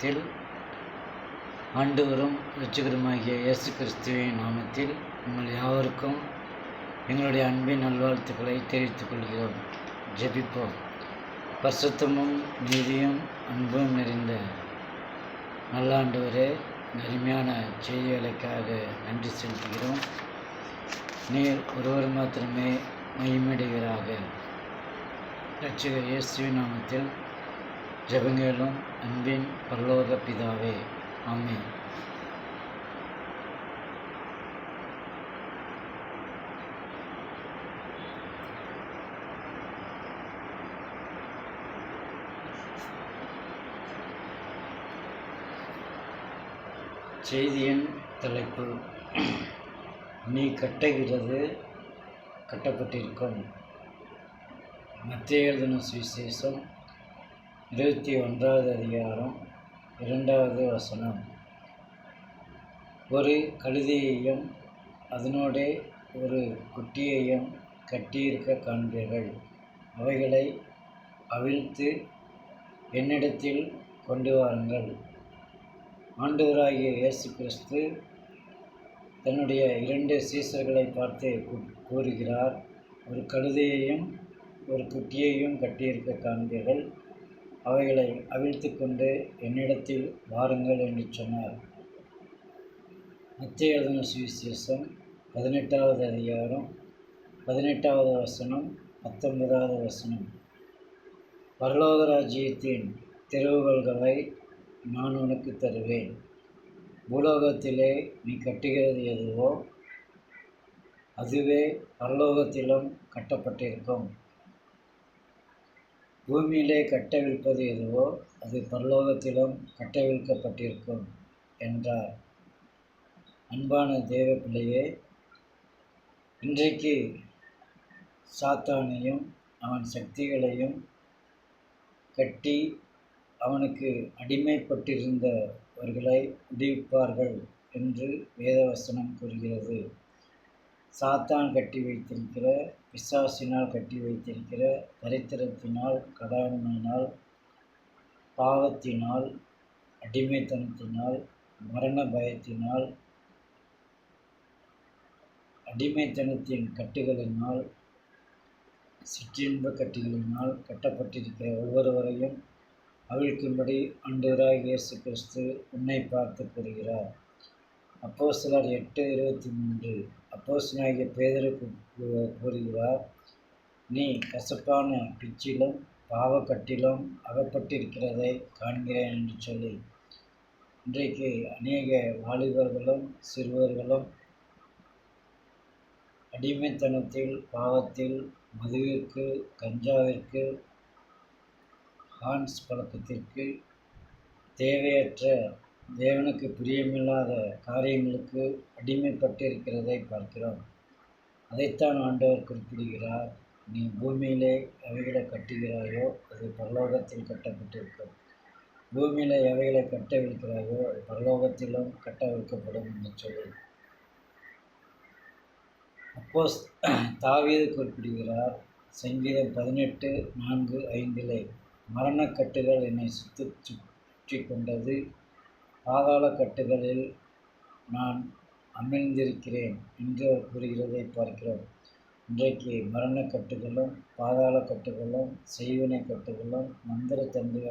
நாமத்தில், ஆண்டவரும் இரட்சகருமாகிய இயேசு கிறிஸ்துவின் நாமத்தில் உங்கள் யாவருக்கும் எங்களுடைய அன்பின் நல்வாழ்த்துக்களை தெரிவித்துக் கொள்கிறோம். ஜெபிப்போம். பரிசுத்தமும் நீதியும் அன்பும் நிறைந்த நல்ல ஆண்டவரே, அருமையான செய்திகளுக்காக நன்றி செலுத்துகிறோம். நீர் ஒருவர் மாத்திரமே மகிமையடைவீராக. இரட்சகர் இயேசுவின் நாமத்தில் ஜெபங்களும் அன்பின் பரலோக பிதாவே, ஆமென். செய்தியின் தலைப்பு: நீ கட்டுகிறது கட்டப்பட்டிருக்கும். மத்தேயு எழுதின சுவிசேஷம் 21வது அதிகாரம் 2வது வசனம். ஒரு கழுதையையும் அதனோடே ஒரு குட்டியையும் கட்டியிருக்க காண்பீர்கள். அவைகளை அவிழ்த்து என்னிடத்தில் கொண்டு வாருங்கள். ஆண்டவராகிய இயேசு கிறிஸ்து தன்னுடைய 2 சீசர்களை பார்த்து கூறுகிறார், ஒரு கழுதையையும் ஒரு குட்டியையும் கட்டியிருக்க காண்பீர்கள். அவைகளை அவிழ்த்து கொண்டு என்னிடத்தில் வாருங்கள் என்று சொன்னார். மத்தேயு எழுதின சுவிசேஷம் 18வது அதிகாரம் 18வது வசனம் 19வது வசனம். பரலோக ராஜ்யத்தின் திறவுகோல்களை நான் உனக்கு தருவேன். பூலோகத்திலே நீ கட்டுகிறது எதுவோ அதுவே பரலோகத்திலும் கட்டப்பட்டிருக்கும். பூமியிலே கட்டவிழ்ப்பது எதுவோ அது பரலோகத்திலும் கட்டவிழ்க்கப்பட்டிருக்கும் என்றார். அன்பான தேவ பிள்ளையே, இன்றைக்கு சாத்தானையும் அவன் சக்திகளையும் கட்டி அவனுக்கு அடிமைப்பட்டிருந்தவர்களை விடுவிப்பார்கள் என்று வேதவசனம் கூறுகிறது. சாத்தான் கட்டி வைத்திருக்கிற, பிசாசினால் கட்டி வைத்திருக்கிற தரித்திரத்தினால், கடமையினால், பாவத்தினால், அடிமைத்தனத்தினால், மரண பயத்தினால், அடிமைத்தனத்தின் கட்டுகளினால், சிற்றின்ப கட்டுகளினால் கட்டப்பட்டிருக்கிற ஒவ்வொருவரையும் அவிழ்க்கும்படி ஆண்டவராகிய இயேசு கிறிஸ்து உன்னை பார்த்து கூறுகிறார். அப்போஸ்தலர் 8:23. அப்போஸ்தலனாகிய பேதுரு கூறுகிறார், நீ கசப்பான பிச்சிலும் பாவக்கட்டிலும் அகப்பட்டிருக்கிறதை காண்கிறேன் என்று சொல்லி. இன்றைக்கு அநேக வாலிபர்களும் சிறுவர்களும் அடிமைத்தனத்தில், பாவத்தில், மதுவிற்கு, கஞ்சாவிற்கு, ஹான்ஸ் பழக்கத்திற்கு, தேவையற்ற தேவனுக்கு பிரியமில்லாத காரியங்களுக்கு அடிமைப்பட்டிருக்கிறதை பார்க்கிறோம். அதைத்தான் ஆண்டவர் குறிப்பிடுகிறார். நீ பூமியிலே எவைகளை கட்டுகிறாயோ அது பரலோகத்தில் கட்டப்பட்டிருக்கும். பூமியிலே எவைகளை கட்டவிழ்க்கிறாயோ அது பரலோகத்திலும் கட்டவிழ்க்கப்படும் என்று சொல்லி. அப்போஸ் தாவீது குறிப்பிடுகிறார், சங்கீதம் 18:4-5. மரணக்கட்டுகள் என்னை சுற்றி கொண்டது, பாதாள கட்டுகளில் நான் அமிழ்ந்திருக்கிறேன் என்று கூறுகிறதை பார்க்கிறோம். இன்றைக்கு மரணக்கட்டுகளும், பாதாள கட்டுகளும், செய்வினை கட்டுகளும், மந்திர தந்திர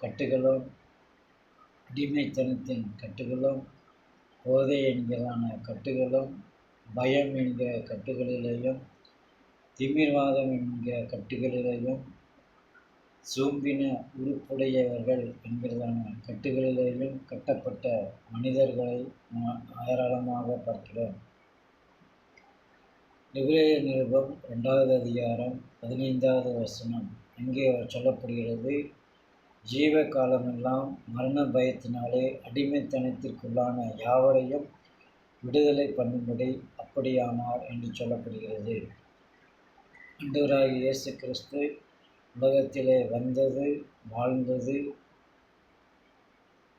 கட்டுகளும், அடிமைத்தனத்தின் கட்டுகளும், போதை என்கிறான கட்டுகளும், பயம் என்கிற கட்டுகளிலேயும், திமிர்வாதம் என்கிற கட்டுகளிலேயும், சூம்பின உறுப்புடையவர்கள் என்கிறதான கட்டுகளிலேயும் கட்டப்பட்ட மனிதர்களை ஏராளமாக பார்க்கிறோம். எபிரேயர் நிருபம் 2வது அதிகாரம் 15வது வசனம். அங்கே சொல்லப்படுகிறது, ஜீவ காலமெல்லாம் மரண பயத்தினாலே அடிமைத்தனத்திற்குள்ளான யாவரையும் விடுதலை பண்ணும்படி அப்படியானார் என்று சொல்லப்படுகிறது. ஆண்டவராகிய இயேசு கிறிஸ்து உலகத்திலே வந்தது, வாழ்ந்தது,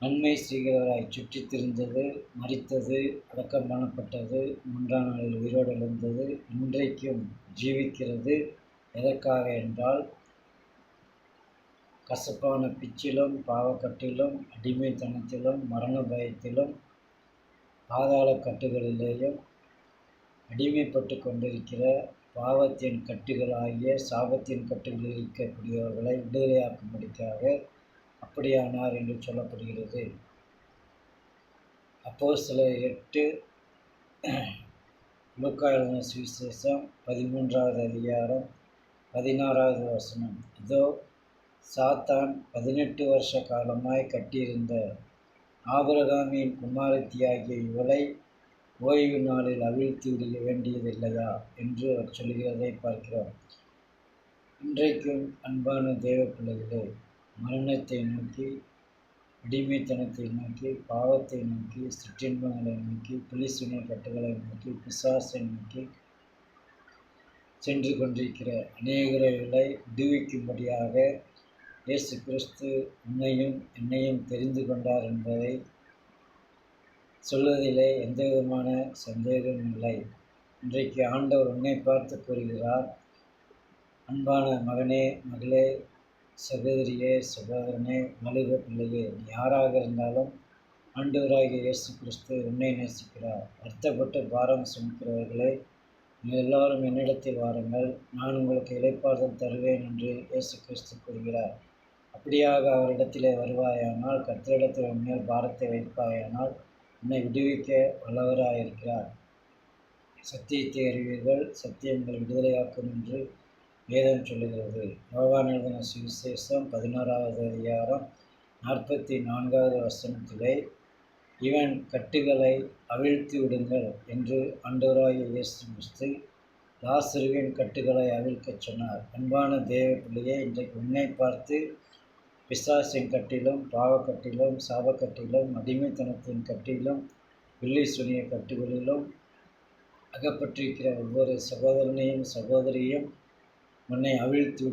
நன்மை செய்கிறவராய் சுற்றித் திரிந்தது, மரித்தது, அடக்கம் பண்ணப்பட்டது, 3ஆம் நாளில் உயிரோடு எழுந்தது, இன்றைக்கும் ஜீவிக்கிறது. எதற்காக என்றால் கசப்பான பிச்சிலும், பாவக்கட்டிலும், அடிமைத்தனத்திலும், மரண பயத்திலும், பாதாளக் கட்டுகளிலேயும் அடிமைப்பட்டு கொண்டிருக்கிற பாவத்தின் கட்டுகளாகிய சாபத்தின் கட்டுகளில் இருக்கக்கூடியவர்களை விடுதலையாக்கும்படிக்காக அப்படியானார் என்று சொல்லப்படுகிறது. அப்போஸ்தலர் 8, லூக்கா எழுதின சுவிசேஷம் 13வது அதிகாரம் 16வது வசனம். இதோ சாத்தான் 18 வருஷ காலமாய் கட்டியிருந்த ஆபிரகாமின் குமாரத்தியாகிய இவளை ஓய்வு நாளில் அவிழ்த்து விட வேண்டியதில்லையா என்று அவர் சொல்கிறதை பார்க்கிறோம். இன்றைக்கும் அன்பான தேவ பிள்ளைகளே, மரணத்தை நோக்கி, அடிமைத்தனத்தை நோக்கி, பாவத்தை நோக்கி, சிற்றின்பங்களை நோக்கி, பிலிஸ்தீன கட்டுகளை நோக்கி, பிசாசை நோக்கி சென்று கொண்டிருக்கிற அநேகர்களை விடுவிக்கும்படியாக இயேசு கிறிஸ்து உன்னையும் என்னையும் தெரிந்து கொண்டார் என்பதை சொல்வதிலே எந்த விதமான சந்தேகமும் இல்லை. இன்றைக்கு ஆண்டவர் உன்னை பார்த்து கூறுகிறார், அன்பான மகனே, மகளே, சகோதரியே, சகோதரனே, வாலிப பிள்ளையே, நீ யாராக இருந்தாலும் ஆண்டவராகிய இயேசு கிறிஸ்து உன்னை நேசிக்கிறார். வருத்தப்பட்டு பாரம் சுமக்கிறவர்களே, நீங்கள் எல்லாரும் என்னிடத்தில் வாருங்கள், நான் உங்களுக்கு இளைப்பாறுதல் தருவேன் என்று இயேசு கிறிஸ்து கூறுகிறார். அப்படியாக அவரிடத்திலே வருவாயானால், கர்த்தரிடத்தில் உன்மேல் பாரத்தை வைப்பாயானால் உன்னை விடுவிக்க வல்லவராயிருக்கிறார். சத்தியத்தை அறிவீர்கள், சத்தியம் உங்களை விடுதலையாக்கும் என்று வேதம் சொல்லுகிறது. யோவான் எழுதின சுவிசேஷம் 16வது அதிகாரம் 44வது வசனத்திலே, இவன் கட்டுகளை அவிழ்த்து விடுங்கள் என்று ஆண்டவராகிய இயேசு கிறிஸ்து லாசருவின் கட்டுகளை அவிழ்க்கச் சொன்னார். அன்பான தேவ பிள்ளையே, இன்றைக்கு உன்னை பார்த்து பிசாசின் கட்டிலும், பாவக்கட்டிலும், சாபக்கட்டிலும், அடிமைத்தனத்தின் கட்டிலும், பில்லி சூனிய கட்டுகளிலும் அகப்பட்டிருக்கிற ஒவ்வொரு சகோதரனையும் சகோதரியும் உன்னை அவிழ்த்து